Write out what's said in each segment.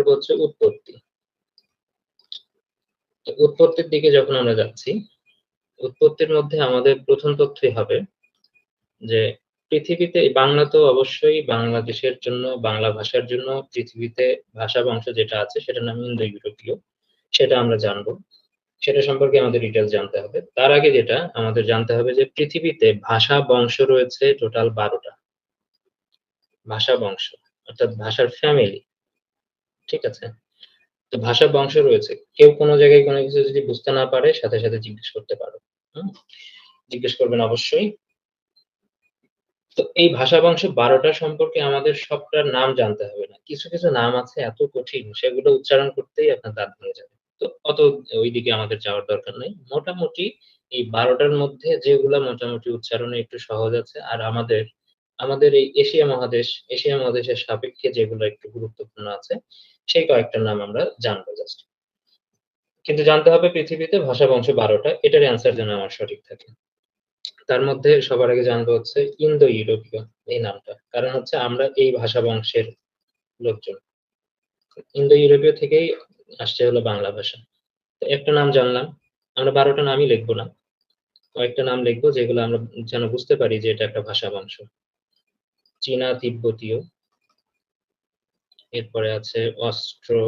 করবো হচ্ছে উৎপত্তি। তো উৎপত্তির দিকে যখন আমরা যাচ্ছি, উৎপত্তির মধ্যে আমাদের প্রথম তথ্যই হবে যে পৃথিবীতে বাংলা তো অবশ্যই বাংলাদেশের জন্য, বাংলা ভাষার জন্য পৃথিবীতে ভাষা বংশ যেটা আছে সেটার নাম ইন্দো ইউরোপীয়। সেটা আমরা জানবো। সেটা সম্পর্কে আমাদের ডিটেইলস জানতে হবে। তার আগে যেটা আমাদের জানতে হবে যে পৃথিবীতে ভাষা বংশ রয়েছে টোটাল 12 টা। ভাষা বংশ অর্থাৎ ভাষার ফ্যামিলি। ঠিক আছে? তো ভাষা বংশ রয়েছে। কেউ কোনো জায়গায় কোনো কিছু যদি বুঝতে না পারে সাথে, সাথে জিজ্ঞেস করতে পারো। হুম? জিজ্ঞেস করবেন অবশ্যই। তো এই ভাষা বংশ 12 টা সম্পর্কে আমাদের সবটার নাম জানতে হবে না। কিছু, কিছু নাম আছে এত কঠিন সেগুলো উচ্চারণ করতেই আপনার দাঁত ভেঙে যাবে। তো অত ওইদিকে আমাদের যাওয়ার দরকার নাই। মোটামুটি এই 12 টার মধ্যে যেগুলা মোটামুটি উচ্চারণে একটু সহজ আছে আর আমাদের এই এশিয়া মহাদেশের সাপেক্ষে যেগুলো একটু গুরুত্বপূর্ণ আছে সেই কয়েকটার নাম আমরা জানবো জাস্ট। কিন্তু জানতে হবে পৃথিবীতে ভাষা বংশ 12 টা। এটার অ্যান্সার যেন আমার সঠিক থাকে। তার মধ্যে সবার আগে জানবো হচ্ছে ইন্দো ইউরোপীয় এই নামটা। কারণ হচ্ছে আমরা এই ভাষা বংশের লোকজন। ইন্দো ইউরোপীয় থেকেই আসছে হলো বাংলা ভাষা। তো একটা নাম জানলাম। আমরা 12 টা নামই লিখবো না। কয়েকটা নাম লিখবো যেগুলো আমরা যেন বুঝতে পারি যে এটা একটা ভাষা বংশ। চীনা তিব্বতীয়, এরপরে আছে অস্ট্রো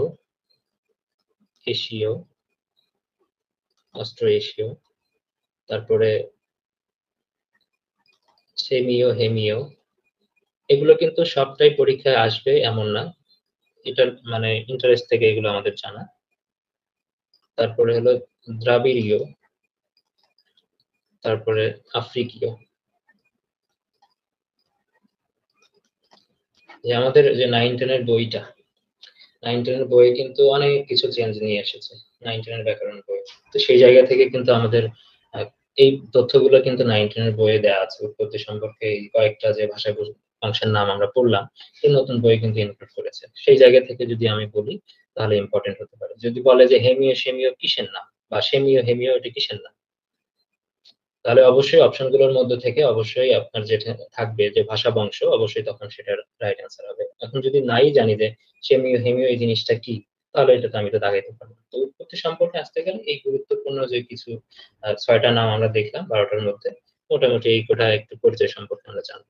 এশীয়, অস্ট্রো এশীয়, তারপরে সেমীয়, হেমীয়। এগুলো কিন্তু সবটাই পরীক্ষায় আসবে এমন না। এটার মানে ইন্টারেস্ট থেকে এগুলো আমাদের জানা। তারপরে হলো দ্রাবিড়ীয়, তারপরে আফ্রিকীয়। যে আমাদের যে 9-10 এর বইটা, 9-10 এর বইয়ে কিন্তু অনেক কিছু চেঞ্জ নিয়ে এসেছে। 9-10 এর ব্যাকরণ বই। তো সেই জায়গা থেকে কিন্তু আমাদের আ এই তথ্যগুলো কিন্তু 9-10 এর বইয়ে দেয়া আছে। উৎপত্তি সম্পর্কে এই কয়েকটা যে ভাষা বংশের নাম আমরা পড়লাম, এই নতুন বইয়ে কিন্তু ইনক্লুড করেছে। সেই জায়গা থেকে যদি আমি বলি তাহলে ইম্পোর্টেন্ট হতে পারে। যদি বলে যে হেমীয়, সেমীয় কিসের নাম? বা সেমীয়, হেমীয় এটা কিসের নাম? তাহলে অবশ্যই অপশনগুলোর মধ্যে থেকে অবশ্যই আপনার যেটা থাকবে যে ভাষা বংশ অবশ্যই তখন সেটার রাইট অ্যান্সার হবে। এখন যদি নাই জানি যে সেমীয়, হেমীয় এই জিনিসটা কি? তাহলে এটা তো আমি তো দাগাইতে পারব না। তো উৎপত্তি সম্পর্কে আসতে গেলে এই গুরুত্বপূর্ণ যে কিছু ৬ টা নাম আমরা দেখলাম ১২ টার মধ্যে। মোটামুটি এই কটা একটু পরিচয় সম্পর্কে আমরা জানব।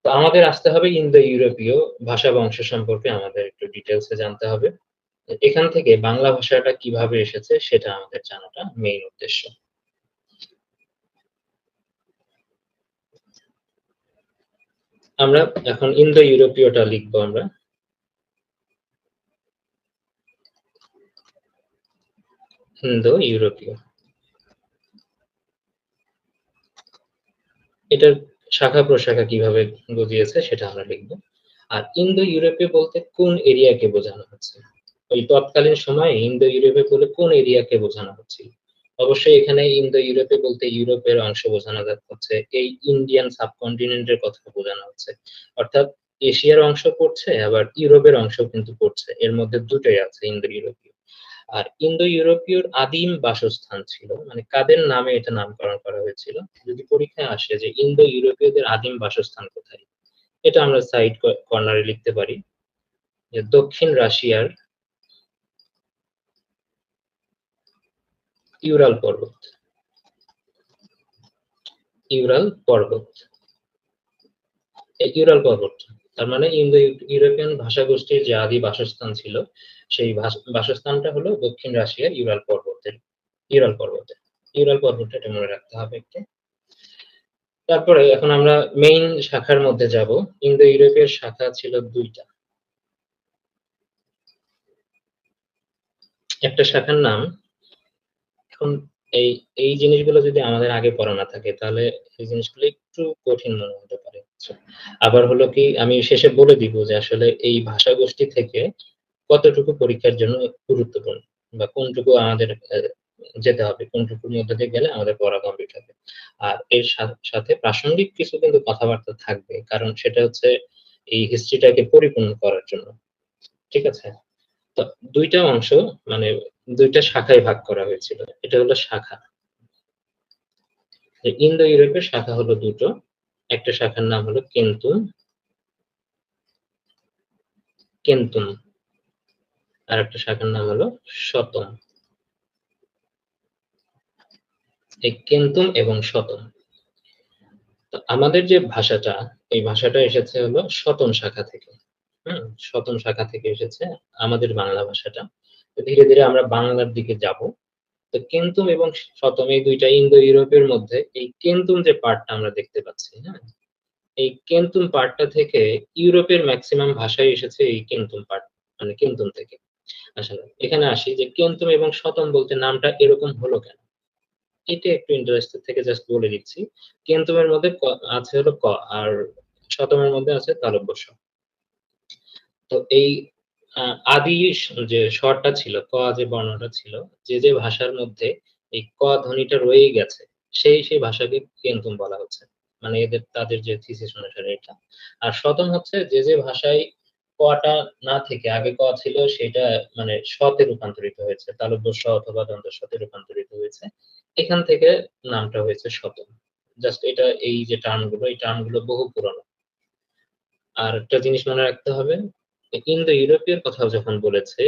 তো আমাদের আসতে হবে ইন্দো ইউরোপীয় ভাষা বংশ সম্পর্কে আমাদের একটু ডিটেইলস এ জানতে হবে। এখান থেকে বাংলা ভাষাটা কিভাবে এসেছে সেটা আমাদের জানাটা মেইন উদ্দেশ্য। আমরা এখন ইন্দো ইউরোপীয়টা লিখবো আমরা। ইন্দো ইউরোপীয়। এটার শাখা প্রশাখা কিভাবে গজিয়েছে সেটা আমরা লিখবো। আর ইন্দো ইউরোপীয় বলতে কোন এরিয়াকে বোঝানো হচ্ছে? ওই তৎকালীন সময়ে ইন্দো ইউরোপীয় বলে কোন এরিয়াকে বোঝানো হচ্ছিল? অবশ্যই এখানে ইন্দো ইউরোপীয় বলতে ইউরোপের অংশ বোঝানো হচ্ছে। এই ইন্ডিয়ান সাবকন্টিনেন্টের কথা বোঝানো হচ্ছে। অর্থাৎ এশিয়ার অংশ পড়ছে আবার ইউরোপের অংশ কিন্তু পড়ছে। এর মধ্যে দুটোই আছে ইন্দো ইউরোপীয়। আর ইন্দো ইউরোপীয়র আদিম বাসস্থান ছিল মানে কাদের নামে এটা নামকরণ করা হয়েছিল? যদি পরীক্ষায় আসে যে ইন্দো ইউরোপীয়দের আদিম বাসস্থান কোথায়? এটা আমরা সাইড কর্নারে লিখতে পারি যে দক্ষিণ রাশিয়ার ইউরাল পর্বত। ইউরাল পর্বত। এই ইউরাল পর্বত। তার মানে ইন্দো ইউরোপিয়ান ভাষাগোষ্ঠীর যে আদি বাসস্থান ছিল সেই বাসস্থানটা হলো দক্ষিণ রাশিয়ার ইউরাল পর্বতে। ইউরাল পর্বতটা এটা মনে রাখতে হবে একটু। তারপরে এখন আমরা মেইন শাখার মধ্যে যাব। ইন্দো ইউরোপীয় শাখা ছিল ২ টা। একটা শাখার নাম এখন এই এই জিনিসগুলো যদি আমাদের আগে পড়া না থাকে তাহলে এই জিনিসগুলো একটু কঠিন মনে হতে পারে। আবার হলো কি আমি শেষে বলে দিব যে আসলে এই ভাষাগোষ্ঠী থেকে কতটুকু পরীক্ষার জন্য গুরুত্বপূর্ণ বা কোনটুকু আমাদের যেতে হবে, কোনটুকুর মধ্যে দিয়ে গেলে আমাদের পড়া কমপ্লিট হবে। আর এর সাথে প্রাসঙ্গিক কিছু কিন্তু কথাবার্তা থাকবে। কারণ সেটা হচ্ছে এই হিস্ট্রিটাকে পরিপূর্ণ করার জন্য। ঠিক আছে? তো ২ টা অংশ মানে ২ টা শাখায় ভাগ করা হয়েছিল। এটা হলো শাখা। ইন্দো ইউরোপের শাখা হলো ২ টো। একটা শাখার নাম হলো কেন্তুন। আর একটা শাখার নাম হলো শতম। এই কেন্তুম এবং শতম। তো আমাদের যে ভাষাটা, এই ভাষাটা এসেছে হলো শতম শাখা থেকে। শতম শাখা থেকে এসেছে আমাদের বাংলা ভাষাটা। তো ধীরে ধীরে আমরা বাংলার দিকে যাব। তো কেন্তুম এবং শতম এই দুইটা ইন্দো ইউরোপের মধ্যে এই কেন্তুম যে পার্টটা আমরা দেখতে পাচ্ছি, হ্যাঁ? এই কেন্তুম পার্টটা থেকে ইউরোপের ম্যাক্সিমাম ভাষাই এসেছে এই কেন্তুম পার্ট, মানে কেন্তুম থেকে। আসলে এখানে আসি যে কেন্তুম এবং শতম বলতে নামটা এরকম হলো কেন? এটা একটু ইন্টারেস্টেড থেকে জাস্ট বলে দিচ্ছি। কেন্তুমের মধ্যে আছে হলো ক, আর শতমের মধ্যে আছে তালব্য শ। তো এই আ আদি যে স্বরটা ছিল, ক যে বর্ণটা ছিল, যে ভাষার মধ্যে এই ক ধ্বনিটা রয়েই গেছে, সেই ভাষাকে কেন্তুম বলা হচ্ছে। মানে তাদের যে থিসিস অনুসারে এটা। আর শতম হচ্ছে যে ভাষায় কটা না থেকে আগে ক ছিল সেটা মানে শতে রূপান্তরিত হয়েছে। তালব্য শ অথবা দন্ত্য শতে রূপান্তরিত হয়েছে। এখান থেকে নামটা হয়েছে শতম। জাস্ট এটা এই যে টার্ম গুলো, এই টার্ম গুলো বহু পুরানো। আর একটা জিনিস মনে রাখতে হবে, ইন্দো ইউরোপীয় কথা যখন বলেছে,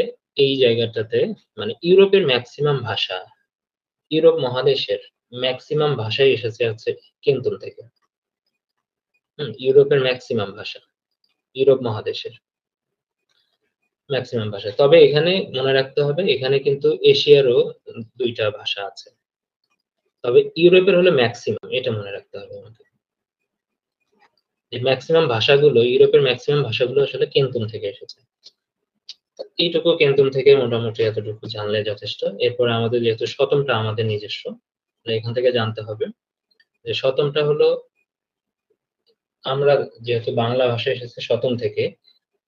এই জায়গাটাতে মানে ইউরোপের মেক্সিমাম ভাষা, ইউরোপ মহাদেশের মেক্সিমাম ভাষাই এসেছে হচ্ছে কেন্তুম থেকে। ইউরোপের মেক্সিমাম ভাষা, ইউরোপ মহাদেশের মেক্সিমাম ভাষা। তবে এখানে মনে রাখতে হবে, এখানে কিন্তু এশিয়ারও ২ টা ভাষা আছে। তবে ইউরোপের হলো মেক্সিমাম, এটা মনে রাখতে হবে আমাকে। যে মেক্সিমাম ভাষাগুলো, ইউরোপের মেক্সিমাম ভাষাগুলো আসলে কেন্তুম থেকে এসেছে। এইটুকু কেন্তুম থেকে মোটামুটি এতটুকু জানলে যথেষ্ট। এরপরে আমাদের যেহেতু শতমটা আমাদের নিজস্ব, এখান থেকে জানতে হবে যে শতমটা হলো, আমরা যেহেতু বাংলা ভাষা এসেছে শতম থেকে,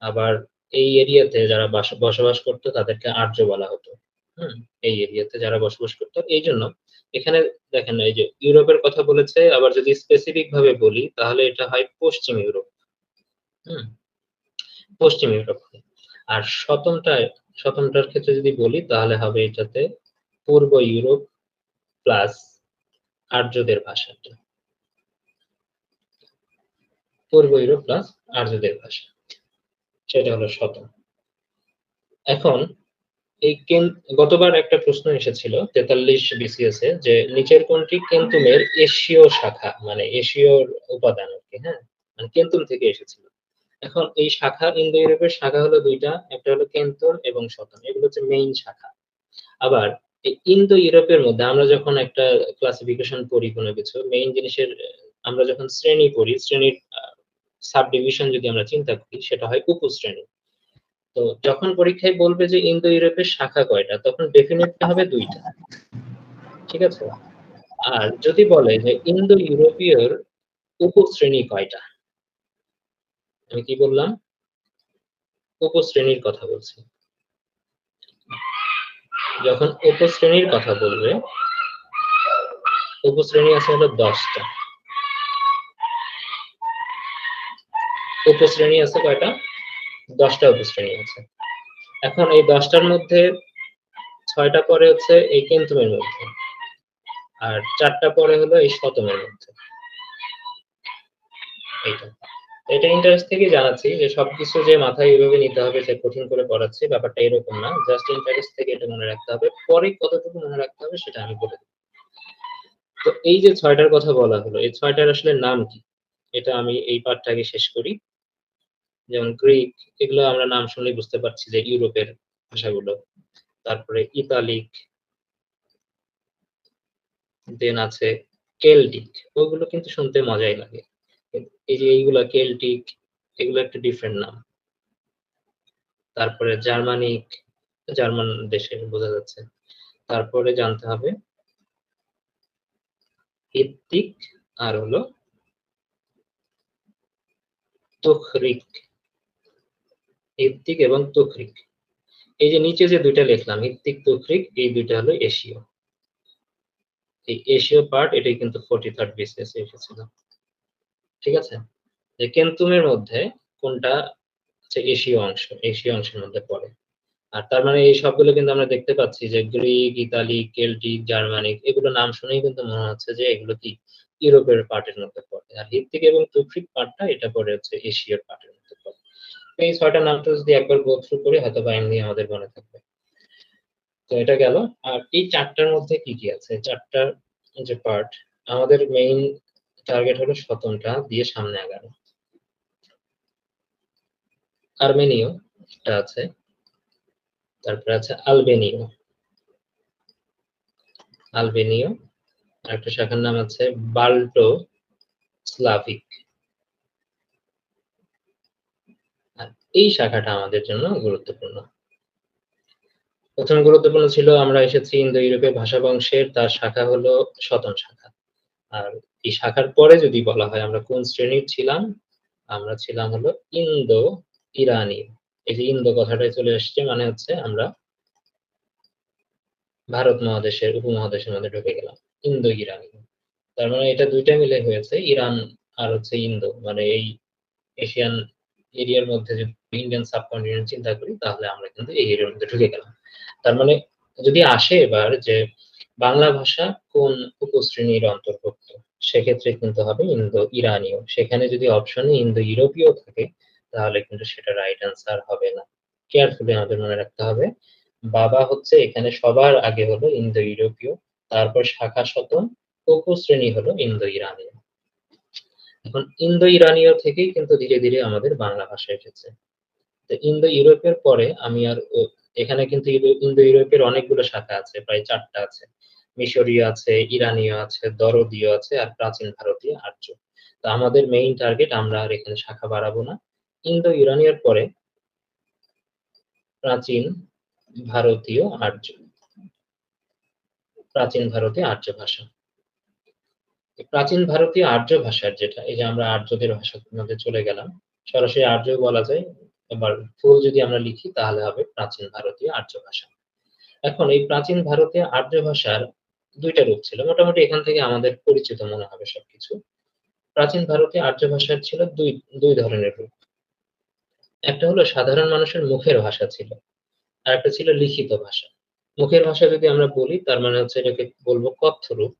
আবার এই এরিয়াতে যারা বসবাস করতো তাদেরকে আর্য বলা হতো। হুম? এই এরিয়াতে যারা বসবাস করতো। এইজন্য এখানে দেখেন এই যে ইউরোপের কথা বলেছে, আবার যদি স্পেসিফিক ভাবে বলি তাহলে এটা হয় পশ্চিম ইউরোপ। হুম? পশ্চিম ইউরোপ। আর শতমটার ক্ষেত্রে যদি বলি তাহলে হবে এটাতে পূর্ব ইউরোপ প্লাস আর্যদের ভাষাটা। পূর্ব ইউরোপ প্লাস আর্যদের ভাষা। সেটা হলো শতম। এখন এই গতবার একটা প্রশ্ন এসেছিল ৪৩ বিসিএস এ যে নিচের কোনটি কেন্তুমের এশীয় শাখা, মানে এশীয় উপাদান আরকি, হ্যাঁ? মানে কেন্তুম থেকে এসেছিল। এখন এই শাখা, ইন্দো ইউরোপের শাখা হলো ২ টা। একটা হলো কেন্তুম এবং শতম। এগুলো হচ্ছে মেইন শাখা। আবার এই ইন্দো ইউরোপের মধ্যে আমরা যখন একটা ক্লাসিফিকেশন পড়ি কোনো কিছু, মেইন জিনিসের আমরা যখন শ্রেণী পড়ি, শ্রেণীর সাবডিভিশন যদি আমরা চিন্তা করি সেটা হয় উপশ্রেণী। তো যখন পরীক্ষায় বলবে যে ইন্দো ইউরোপের শাখা কয়টা, তখন ডেফিনিটলি হবে ২ টা। ঠিক আছে? আর যদি বলে যে ইন্দো ইউরোপীয়র উপশ্রেণী কয়টা? আমি কি বললাম? উপশ্রেণীর কথা বলছি। যখন উপশ্রেণীর কথা বলবে, উপশ্রেণী আছে হলো ১০ টা। উপশ্রেণী আছে কয়টা? ১০ টা উপশ্রেণী আছে। এখন এই ১০ টার মধ্যে ৬ টা পড়ে হচ্ছে এই কেন্তুমের মধ্যে। আর ৪ টা পড়ে হলো এই শতমের মধ্যে। এইটা। এটা ইন্টারেস্ট থেকেই জানাচ্ছি যে সবকিছু যে মাথায় এভাবে নিতে হবে যে কঠিন করে পড়াচ্ছি, ব্যাপারটা এরকম না। জাস্ট ইন্টারেস্ট থেকে এটা মনে রাখতে হবে। পরে কতটুকু মনে রাখতে হবে সেটা আমি বলে দেব। তো এই যে ৬ টার কথা বলা হলো, এই ৬ টার আসলে নাম কি? এটা আমি এই পার্টটা আগে শেষ করি। যেমন গ্রিক, এগুলো আমরা নাম শুনলেই বুঝতে পারছি যে ইউরোপের ভাষাগুলো। তারপরে ইতালিক, দেন আছে কেল্টিক। ওগুলো কিন্তু শুনতে মজাই লাগে। এই যে এইগুলা কেল্টিক, এগুলো একটা ডিফারেন্ট নাম। তারপরে জার্মানিক, জার্মান দেশের বোঝা যাচ্ছে। তারপরে জানতে হবে হিত্তিক আর হলো তুখরিক। হিত্তিক এবং তুখরিক। এই যে নিচে যে ২ টা লিখলাম হিত্তিক, তুখরিক, এই ২ টা হলো এশীয়। এই এশীয় পার্ট এটাই কিন্তু 43rd বিসিএস এ এসেছিল। ঠিক আছে? যে কেন্তুমের মধ্যে কোনটা হচ্ছে এশীয় অংশ, এশীয় অংশের মধ্যে পড়ে। আর তার মানে এই সবগুলো কিন্তু আমরা দেখতে পাচ্ছি যে গ্রিক, ইতালিক, কেল্টিক, জার্মানিক এগুলো নাম শুনেই কিন্তু মনে হচ্ছে যে এগুলো কি ইউরোপের পার্টের মধ্যে পড়ে। আর হিত্তিক এবং তুর্কিক পার্টটা এটা পড়ে হচ্ছে এশিয়ার পার্টের মধ্যে পড়ে। এই ৬ টা নামটা যদি একবার গো থ্রু করি হয়তোবা এমনি আমাদের মনে থাকবে। তো এটা গেল। আর এই ৪ টার মধ্যে কি, কি আছে? ৪ টার যে পার্ট আমাদের মেইন টার্গেট হলো ১৭ টা দিয়ে সামনে আগানো। আর্মেনীয় একটা আছে, তারপরে আছে আলবেনীয়। আলবেনীয়, আরেকটা শাখার নাম আছে বাল্টো স্লাভিক। আর এই শাখাটা আমাদের জন্য গুরুত্বপূর্ণ। ১ম গুরুত্বপূর্ণ ছিল আমরা এসেছি ইন্দো ইউরোপীয় ভাষা বংশের, তার শাখা হলো সতন শাখা। আর এই শাখার পরে যদি বলা হয় আমরা কোন শ্রেণীর ছিলাম, আমরা ছিলাম হলো ইন্দো ইরানি। এই যে ইন্দো কথাটাই চলে এসছে মানে হচ্ছে আমরা ভারত মহাদেশের উপমহাদেশের মধ্যে ঢুকে গেলাম। ইন্দো ইরানি। তার মানে এটা ২ টা মিলে হয়েছে ইরান আর হচ্ছে ইন্দো। মানে এই এশিয়ান এরিয়ার মধ্যে যদি ইন্ডিয়ান সাবকন্টিনেন্ট চিন্তা করি তাহলে আমরা কিন্তু এই এরিয়ার মধ্যে ঢুকে গেলাম। তার মানে যদি আসে এবার যে বাংলা ভাষা কোন উপশ্রেণীর অন্তর্ভুক্ত? সেক্ষেত্রে কিন্তু হবে ইন্দো ইরানীয়। সেখানে যদি অপশনে ইন্দো ইউরোপীয় থাকে তাহলে কিন্তু সেটা রাইট অ্যান্সার হবে না। কেয়ারফুলি আমাদের মনে রাখতে হবে। বাবা হচ্ছে এখানে সবার আগে হলো ইন্দো ইউরোপীয়, তারপর শাখা শতন, উপশ্রেণী হলো ইন্দো ইরানীয়। এখন ইন্দো ইরানীয় থেকেই কিন্তু ধীরে, ধীরে আমাদের বাংলা ভাষা এসেছে। তো ইন্দো ইউরোপের পরে আমি আর এখানে কিন্তু ইন্দো ইউরোপের অনেকগুলো শাখা আছে, প্রায় ৪ টা আছে। মিশরীয় আছে, ইরানীয় আছে, দরদীয় আছে আর প্রাচীন ভারতীয় আর্য। তো আমাদের মেইন টার্গেট আমরা আর এখানে শাখা বাড়াবো না। ইন্দো ইরানীয়র পরে প্রাচীন ভারতীয় আর্য। প্রাচীন ভারতীয় আর্য ভাষা। প্রাচীন ভারতীয় আর্য ভাষার যেটা, এই যে আমরা আর্যদের ভাষার মধ্যে চলে গেলাম। সরাসরি আর্য বলা যায়। এবার ফুল যদি আমরা লিখি তাহলে হবে প্রাচীন ভারতীয় আর্য ভাষা। এখন এই প্রাচীন ভারতীয় আর্য ভাষার ২ টা রূপ ছিল। মোটামুটি এখান থেকে আমাদের পরিচিত মনে হবে সবকিছু। প্রাচীন ভারতীয় আর্য ভাষার ছিল ২ ধরনের রূপ। একটা হলো সাধারণ মানুষের মুখের ভাষা ছিল। আরেকটা ছিল লিখিত ভাষা। মুখের ভাষা যদি আমরা বলি তার মানে হচ্ছে এটাকে বলব কথ্য রূপ।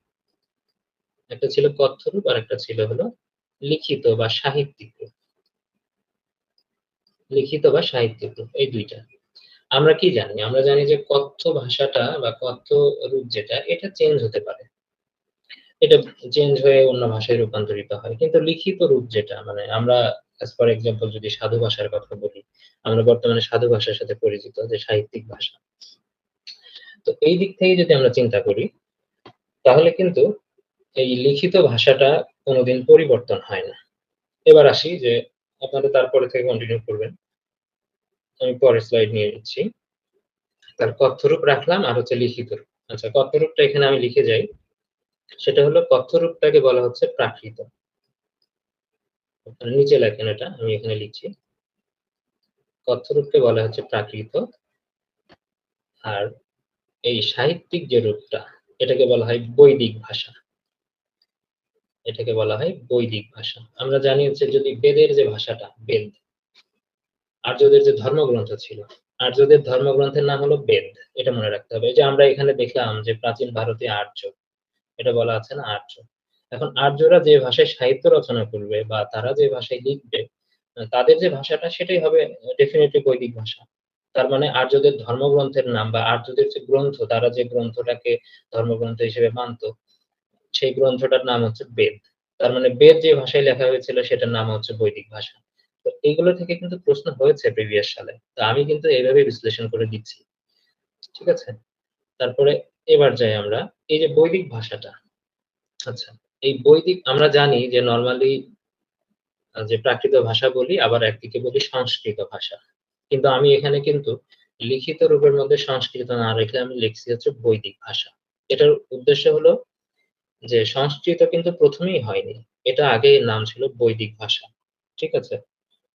একটা ছিল কথ্য রূপ আরেকটা ছিল হলো লিখিত বা সাহিত্যিক রূপ। লিখিত বা সাহিত্যিক রূপ এই ২ টা। আমরা কি জানি? আমরা জানি যে কথ্য ভাষাটা বা কথ্য রূপ যেটা এটা চেঞ্জ হতে পারে। এটা চেঞ্জ হয়ে অন্য ভাষায় রূপান্তরিত হয়। কিন্তু লিখিত রূপ যেটা মানে আমরা as for example যদি সাধু ভাষার কথা বলি, আমরা বর্তমানে সাধু ভাষার সাথে পরিচিত যে সাহিত্যিক ভাষা। তো এই দিক থেকে যদি আমরা চিন্তা করি, তাহলে কিন্তু এই লিখিত ভাষাটা কোনদিন পরিবর্তন হয় না। এবার আসি যে আপনারা তারপরে থেকে কন্টিনিউ করবেন। আমি পরের স্লাইড নিয়ে নিচ্ছি। তার কথ্য রূপ রাখলাম আর হচ্ছে লিখিত রূপ। আচ্ছা কথ্য রূপটা এখানে আমি লিখে যাই। সেটা হলো কথ্য রূপটাকে বলা হচ্ছে প্রাকৃত। আপনারা নিচে লেখেন এটা, আমি এখানে লিখছি। কথ্য রূপকে বলা হচ্ছে প্রাকৃত। আর এই সাহিত্যিক যে রূপটা, এটাকে বলা হয় বৈদিক ভাষা। এটাকে বলা হয় বৈদিক ভাষা। আমরা জানি হচ্ছে যদি বেদের যে ভাষাটা, বেদ, আর্যদের যে ধর্মগ্রন্থ ছিল, আর্যদের ধর্মগ্রন্থের নাম হলো বেদ। এটা মনে রাখতে হবে। এই যে আমরা এখানে দেখলাম যে প্রাচীন ভারতীয় আর্য, এটা বলা আছে না আর্য। এখন আর্যরা যে ভাষায় সাহিত্য রচনা করবে বা তারা যে ভাষায় লিখবে, তাদের যে ভাষাটা সেটাই হবে ডেফিনিটলি বৈদিক ভাষা। তার মানে আর্যদের ধর্মগ্রন্থের নাম বা আর্যদের যে গ্রন্থ, তারা যে গ্রন্থটাকে ধর্মগ্রন্থ হিসেবে মানত, সেই গ্রন্থটার নাম হচ্ছে বেদ। তার মানে বেদ যে ভাষায় লেখা হয়েছিল সেটার নাম হচ্ছে বৈদিক ভাষা। তো এগুলো থেকে কিন্তু প্রশ্ন হয়েছে প্রিভিয়াস সালে। তো আমি কিন্তু এভাবে বিশ্লেষণ করে দিচ্ছি। ঠিক আছে? তারপরে এবার যাই আমরা এই যে বৈদিক ভাষাটা, আচ্ছা এই বৈদিক আমরা জানি যে নরমালি যে প্রাকৃত ভাষা বলি আবার একদিকে বলি সংস্কৃত ভাষা। কিন্তু আমি এখানে কিন্তু লিখিত রূপের মধ্যে সংস্কৃত না রেখে আমি লিখছি হচ্ছে বৈদিক ভাষা। এটার উদ্দেশ্য হলো যে সংস্কৃত কিন্তু ১ম এই হয়নি। এটা আগে এর নাম ছিল বৈদিক ভাষা। ঠিক আছে?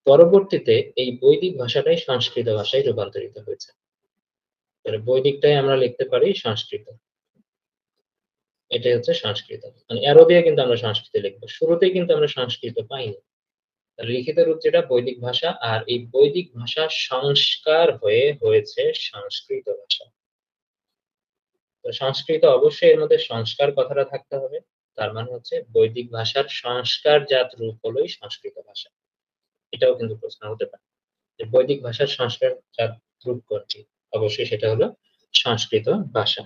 পরবর্তীতে এই বৈদিক ভাষাটাই সংস্কৃত ভাষায় রূপান্তরিত হয়েছে। তাহলে বৈদিকটাই আমরা লিখতে পারি সংস্কৃত। এটাই হচ্ছে সংস্কৃত। মানে অ্যারো দিয়ে কিন্তু আমরা সংস্কৃত লিখব। শুরুতেই কিন্তু আমরা সংস্কৃত পাইনি। লিখিত রূপ যেটা বৈদিক ভাষা আর এই বৈদিক ভাষা সংস্কার হয়ে হয়েছে সংস্কৃত ভাষা। তো সংস্কৃত অবশ্যই এর মধ্যে সংস্কার কথাটা থাকতে হবে। তার মানে হচ্ছে বৈদিক ভাষার সংস্কারজাত রূপ হলোই সংস্কৃত ভাষা। এটাও কিন্তু প্রশ্ন হতে পারে। যে বৈদিক ভাষার সংস্কারজাত রূপ কোনটি? অবশ্যই সেটা হলো সংস্কৃত ভাষা।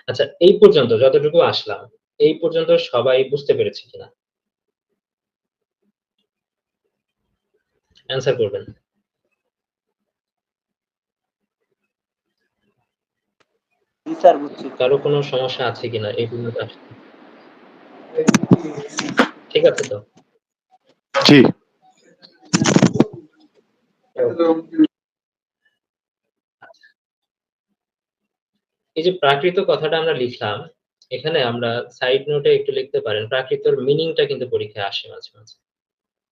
আচ্ছা, এই পর্যন্ত যতটুকু আসলাম, এই পর্যন্ত সবাই বুঝতে পেরেছি কিনা? অ্যান্সার করবেন। জি স্যার, বুঝছি। কারো কোনো সমস্যা আছে কিনা এই পর্যন্ত আসতে? ঠিক আছে তো? জি। আচ্ছা। এই যে প্রাকৃত কথাটা আমরা লিখলাম, এখানে আমরা সাইড নোটে একটু লিখতে পারেন, প্রাকৃতর মিনিংটা কিন্তু পরীক্ষায় আসে মাঝে, মাঝে।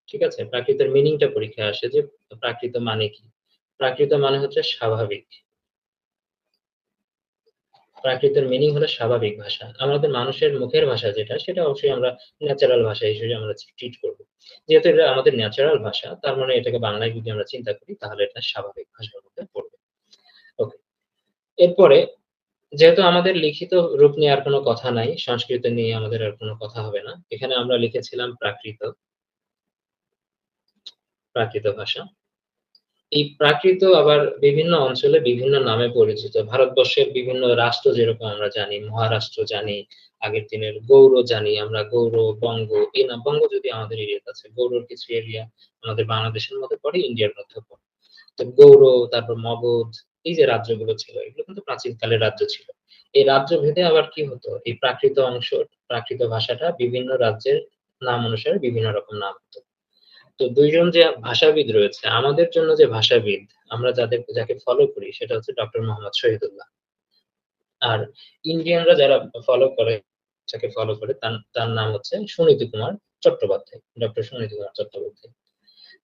ঠিক আছে? প্রাকৃতের মিনিংটা পরীক্ষায় আসে যে প্রাকৃত মানে কি? প্রাকৃত মানে হচ্ছে স্বাভাবিক। প্রাকৃতের মিনিং হলো স্বাভাবিক ভাষা। আমাদের মানুষের মুখের ভাষা যেটা, সেটা অবশ্যই আমরা ন্যাচারাল ভাষা হিসেবে আমরা ট্রিট করব। যেহেতু এটা আমাদের ন্যাচারাল ভাষা, তার মানে এটাকে বাংলায় যদি আমরা চিন্তা করি, তাহলে এটা স্বাভাবিক ভাষার মধ্যে পড়বে। ওকে। এরপরে যেহেতু আমাদের লিখিত রূপ নিয়ে আর কোনো কথা নাই, সংস্কৃত নিয়ে আমাদের আর কোনো কথা হবে না। এখানে আমরা লিখেছিলাম প্রাকৃত, প্রাকৃত ভাষা। এই প্রাকৃত আবার বিভিন্ন অঞ্চলে বিভিন্ন নামে পরিচিত। ভারতবর্ষের বিভিন্ন রাষ্ট্র যেরকম আমরা জানি, মহারাষ্ট্র জানি, আগের দিনের গৌড় জানি আমরা, গৌড়, বঙ্গ, এই নাম বঙ্গ যদি আমাদের এরিয়াতে আছে। গৌড়ের কিছু এরিয়া আমাদের বাংলাদেশের মধ্যে পড়ে, ইন্ডিয়ার মধ্যেও পড়ে। তো গৌড়, তারপর মগধ, এই যে রাজ্যগুলো ছিল, এগুলো কিন্তু প্রাচীনকালের রাজ্য ছিল। এই রাজ্য ভেদে আবার কি হতো? এই প্রাকৃত অংশ, প্রাকৃত ভাষাটা বিভিন্ন রাজ্যের নাম অনুসারে বিভিন্ন রকম নাম হতো। তো ২ জন যে ভাষাবিদ রয়েছে, আমাদের জন্য যে ভাষাবিদ, আমরা যাকে ফলো করি সেটা হচ্ছে ডক্টর মোহাম্মদ শহীদুল্লাহ। আর ইন্ডিয়ানরা যারা ফলো করে, যাকে ফলো করে তার নাম হচ্ছে সুনীতি কুমার চট্টোপাধ্যায়, ডক্টর সুনীতি কুমার চট্টোপাধ্যায়।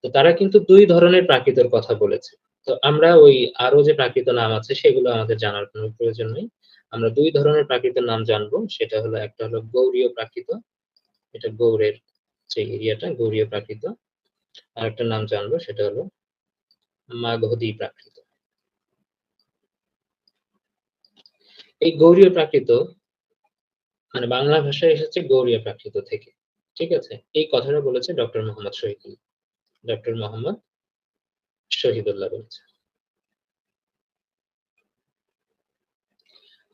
তো তারা কিন্তু ২ ধরনের প্রাকৃতের কথা বলেছে। তো আমরা ওই আরো যে প্রাকৃত নাম আছে সেগুলো আমাদের জানার কোনো প্রয়োজন নেই। আমরা ২ ধরনের প্রাকৃতের নাম জানবো। সেটা হলো একটা হলো গৌড়ীয় প্রাকৃত, এটা গৌড়ের যে এরিয়াটা গৌড়ীয় প্রাকৃত। আরেকটা নাম জানবো সেটা হলো মাগধী প্রাকৃত। এই গৌড়ীয় প্রাকৃত মানে বাংলা ভাষায় এসেছে গৌড়ীয় প্রাকৃত থেকে। ঠিক আছে? এই কথাটা বলেছে ডক্টর মোহাম্মদ শহীদুল্লাহ। ডক্টর মোহাম্মদ শহীদুল্লাহ বলেছে।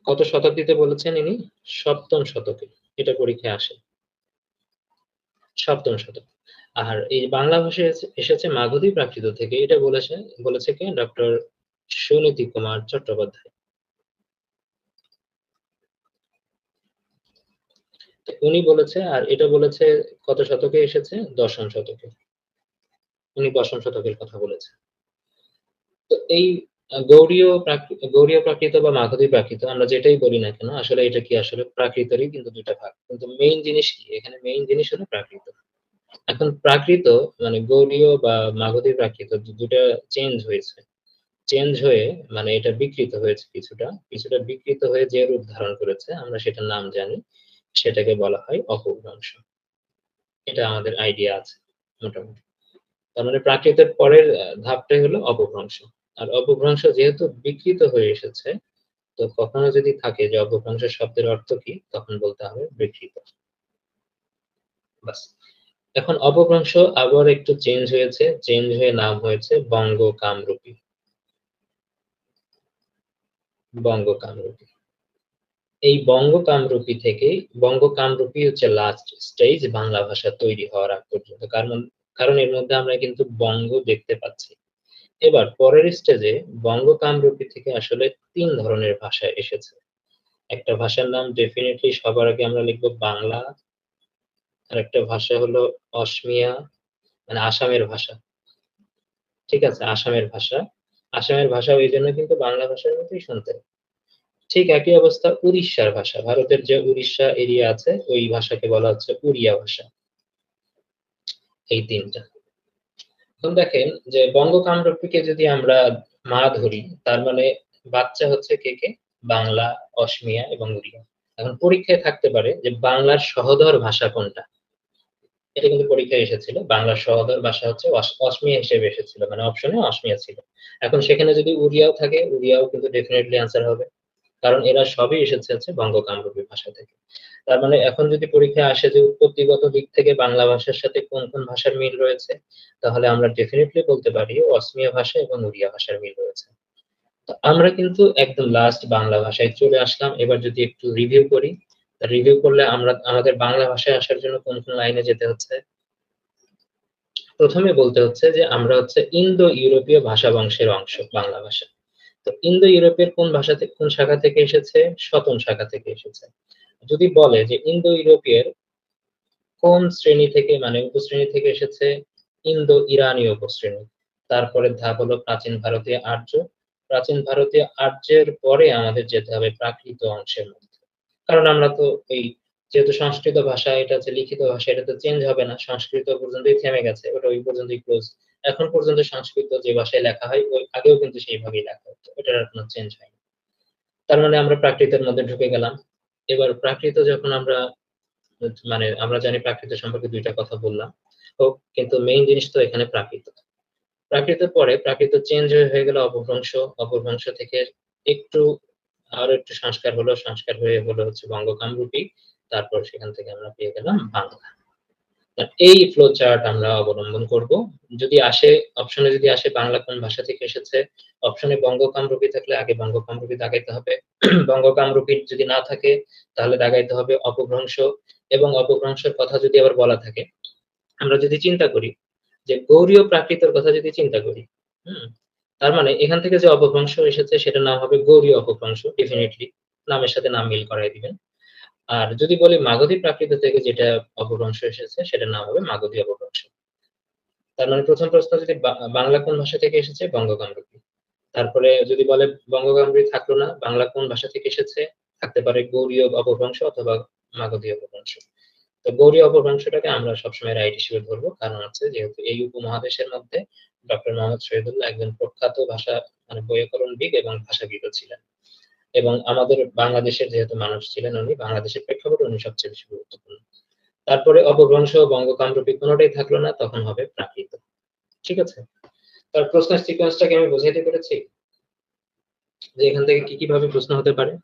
কত শতাব্দীতে বলেছেন ইনি? ৭ম শতকে। এটা পরীক্ষায় আসে। ৭ম শতক। আর এই বাংলা ভাষায় এসেছে মাগধী প্রাকৃত থেকে। এটা বলেছে কে? ডক্টর সুনীতি কুমার চট্টোপাধ্যায়। তো উনি বলেছে, আর এটা বলেছে কত শতকে এসেছে? ১০ম শতকে। উনি ১০ম শতকের কথা বলেছেন। তো এই গৌড়ীয় প্রাকৃত বা মাগধী প্রাকৃত আমরা যেটাই বলি না কেন, আসলে এটা কি আসলে প্রাকৃতেরই কিন্তু ২ টা ভাগ। কিন্তু মেইন জিনিস কি? এখানে মেইন জিনিস হলো প্রাকৃত। এখন প্রাকৃত মানে গৌড়ীয় বা মাগধী প্রাকৃত ২ টা চেঞ্জ হয়েছে। চেঞ্জ হয়ে মানে এটা বিকৃত হয়েছে কিছুটা। কিছুটা বিকৃত হয়ে যে রূপ ধারণ করেছে আমরা সেটার নাম জানি। সেটাকে বলা হয় অপভ্রংশ। এটা আমাদের আইডিয়া আছে মোটামুটি। তার মানে প্রাকৃতের পরের ধাপটাই হলো অপভ্রংশ। আর অপভ্রংশ যেহেতু বিকৃত হয়ে এসেছে, তো কখনো যদি থাকে যে অপভ্রংশ শব্দের অর্থ কি? তখন বলতে হবে বিকৃত। বাস। এখন অপভ্রংশ আবার একটু চেঞ্জ হয়েছে। চেঞ্জ হয়ে নাম হয়েছে বঙ্গ কামরূপী। বঙ্গ কামরূপী। এই বঙ্গ কামরূপী থেকেই বঙ্গ কামরূপী হচ্ছে লাস্ট স্টেজ বাংলা ভাষা তৈরি হওয়ার আগ পর্যন্ত। কারণ এর মধ্যে আমরা কিন্তু বঙ্গ দেখতে পাচ্ছি। এবার পরের স্টেজে বঙ্গ কামরূপী থেকে আসলে ৩ ধরনের ভাষা এসেছে। একটা ভাষার নাম ডেফিনিটলি সবার আগে আমরা লিখব বাংলা। আরেকটা ভাষা হলো অসমিয়া, মানে আসামের ভাষা। ঠিক আছে? আসামের ভাষা। আসামের ভাষাও এইজন্য কিন্তু বাংলা ভাষার মতোই শুনতে। ঠিক একই অবস্থা উড়িষ্যার ভাষা। ভারতের যে উড়িষ্যা এরিয়া আছে ওই ভাষাকে বলা হচ্ছে উড়িয়া ভাষা। এই ৩ টা। এখন দেখেন যে বঙ্গ কামরূপীকে যদি আমরা মা ধরি, তার মানে বাচ্চা হচ্ছে কে? বাংলা, অসমিয়া এবং উড়িয়া। এখন পরীক্ষায় থাকতে পারে যে বাংলার সহোদর ভাষা কোনটা? এটা কিন্তু পরীক্ষায় এসেছিল। বাংলার সহোদর ভাষা হচ্ছে অসমিয়া হিসেবে এসেছিল। মানে অপশনে অসমিয়া ছিল। এখন সেখানে যদি উড়িয়াও থাকে, উড়িয়াও কিন্তু ডেফিনিটলি অ্যান্সার হবে। কারণ এরা সবই এসেছে হচ্ছে বঙ্গ-কামরূপী ভাষা থেকে। তার মানে এখন যদি পরীক্ষায় আসে যে উৎপত্তিগত দিক থেকে বাংলা ভাষার সাথে কোন, কোন ভাষার মিল রয়েছে, তাহলে আমরা ডেফিনিটলি বলতে পারি অসমীয়া ভাষা এবং ওড়িয়া ভাষার মিল রয়েছে। তো আমরা কিন্তু একদম লাস্ট বাংলা ভাষায় চলে আসলাম। এবার যদি একটু রিভিউ করি, রিভিউ করলে আমরা আমাদের বাংলা ভাষায় আসার জন্য কোন, কোন লাইনে যেতে হচ্ছে? প্রথমে বলতে হচ্ছে যে আমরা হচ্ছে ইন্দো ইউরোপীয় ভাষা বংশের অংশ বাংলা ভাষা। তো ইন্দো ইউরোপের কোন ভাষা থেকে কোন শাখা থেকে এসেছে? শতন শাখা থেকে এসেছে। যদি বলে যে ইন্দো ইউরোপীয় কোন শ্রেণী থেকে মানে উপশ্রেণী থেকে এসেছে? ইন্দো ইরানীয় উপশ্রেণী। তারপরের ধাপ হলো প্রাচীন ভারতীয় আর্য। প্রাচীন ভারতীয় আর্যের পরে আমাদের যেতে হবে প্রাকৃত অংশের মধ্যে। কারণ আমরা তো এই যেহেতু সংস্কৃত ভাষা এটা হচ্ছে লিখিত ভাষা, এটা তো চেঞ্জ হবে না। সংস্কৃত পর্যন্তই থেমে গেছে। ওটা ওই পর্যন্তই ক্লোজ। এখন পর্যন্ত সংস্কৃত যে ভাষায় লেখা হয় ওই আগেও কিন্তু সেইভাবেই লেখা হতো। ওটার আর কোন চেঞ্জ হয়নি। তার মানে আমরা প্রাকৃতের মধ্যে ঢুকে গেলাম। এবার প্রাকৃত যখন আমরা মানে আমরা জানি প্রাকৃত সম্পর্কে ২ টা কথা বললাম। তো কিন্তু মেইন জিনিস তো এখানে প্রাকৃত। প্রাকৃতের পরে প্রাকৃত চেঞ্জ হয়ে গেল অপভ্রংশ। অপভ্রংশ থেকে একটু আরো একটু সংস্কার হলো। সংস্কার হয়ে হলো হচ্ছে বঙ্গ-কামরূপী। তারপর সেখান থেকে আমরা পেয়ে গেলাম বাংলা। এই ফ্লো চার্ট আমরা অবলম্বন করব। যদি আসে অপশনে যদি আসে বাংলা কোন ভাষা থেকে এসেছে, অপশনে বঙ্গ-কামরূপী থাকলে আগে বঙ্গ-কামরূপী দাগাইতে হবে। বঙ্গ-কামরূপী যদি না থাকে তাহলে দাগাইতে হবে অপভ্রংশ এবং অপভ্রংশের কথা যদি আবার বলা থাকে, আমরা যদি চিন্তা করি যে গৌড়ীয় প্রাকৃতের কথা যদি চিন্তা করি, হুম? তার মানে এখান থেকে যে অপভ্রংশ এসেছে সেটার নাম হবে গৌড়ীয় অপভ্রংশ ডেফিনিটলি। নামের সাথে নাম মিল করায় দিবেন। আর যদি বলি মাগধী প্রাকৃত থেকে যেটা অপভ্রংশ এসেছে সেটার নাম হবে মাগধী অপভ্রংশ। তার মানে ১ম প্রশ্ন যদি বাংলা কোন ভাষা থেকে এসেছে? বঙ্গ-কামরূপী। তারপরে যদি বলে বঙ্গ-কামরূপী থাকলো না, বাংলা কোন ভাষা থেকে এসেছে? থাকতে পারে গৌড়ীয় অপভ্রংশ অথবা মাগধী অপভ্রংশ। তো গৌড়ীয় অপভ্রংশটাকে আমরা সবসময় রাইট হিসেবে ধরবো। কারণ হচ্ছে যেহেতু এই উপমহাদেশের মধ্যে ডক্টর মোহাম্মদ শহীদুল্লাহ একজন প্রখ্যাত ভাষা মানে বৈয়াকরণবিদ এবং ভাষাবিদও ছিলেন। এবং আমাদের বাংলাদেশের যেহেতু মানুষ ছিলেন উনি, বাংলাদেশের প্রেক্ষাপটে উনি সবচেয়ে বেশি গুরুত্বপূর্ণ। তারপরে অপভ্রংশ, বঙ্গ-কামরূপী কোনটাই থাকলো না, তখন হবে প্রাকৃত। ঠিক আছে? তার প্রশ্নের সিকোয়েন্সটা কি আমি বুঝাইতে পেরেছি? যে এখান থেকে কি, কি ভাবে প্রশ্ন হতে পারে?